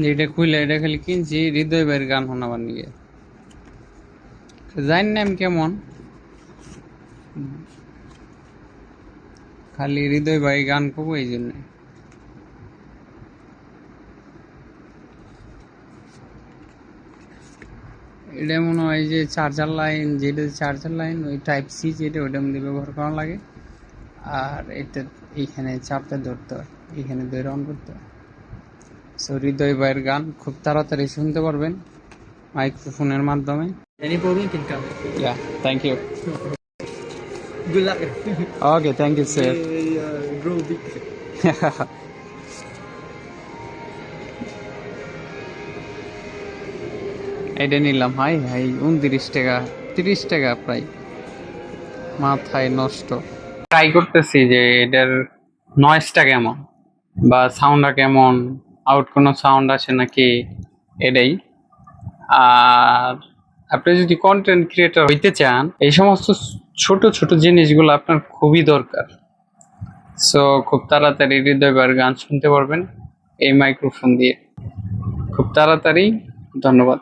যেটা খুলে এটা খালি কিনছি হৃদয় ভাইয়ের গান শোনাবার নিয়ে। জানি না আমি কেমন, খালি হৃদয় ভাই গান করবো এই জন্য। এটা মনে হয় যে চার্জার লাইন, যেটা চার্জার লাইন ওই টাইপ সি যেটা ওইটার মধ্যে ব্যবহার করা লাগে। আর এটা এইখানে চাপতে ধরতে হয়, এইখানে ধরে অন করতে হয়। সো হৃদয় ভাইয়ের গান খুব তাড়াতাড়ি শুনতে পারবেন মাইক্রোফোনের মাধ্যমে। Any problem can come. Yeah, thank you. Good luck. Okay, thank you, sir. Grow big. এটা নিলাম, হাই হাই 29 টাকা, 30 টাকা প্রায়, মাথায় নষ্ট। ট্রাই করতেছি যে এটার নয়েজটা কেমন বা সাউন্ডটা কেমন, আউট কোনো সাউন্ড আসে নাকি, এটাই। আর আপনি যদি কন্টেন্ট ক্রিয়েটর হইতে চান, এই সমস্ত ছোট ছোট জিনিসগুলো আপনার খুবই দরকার। সো খুব তাড়াতাড়ি হৃদয় ভাইয়ের গান শুনতে পারবেন এই মাইক্রোফোন দিয়ে, খুব তাড়াতাড়ি। ধন্যবাদ।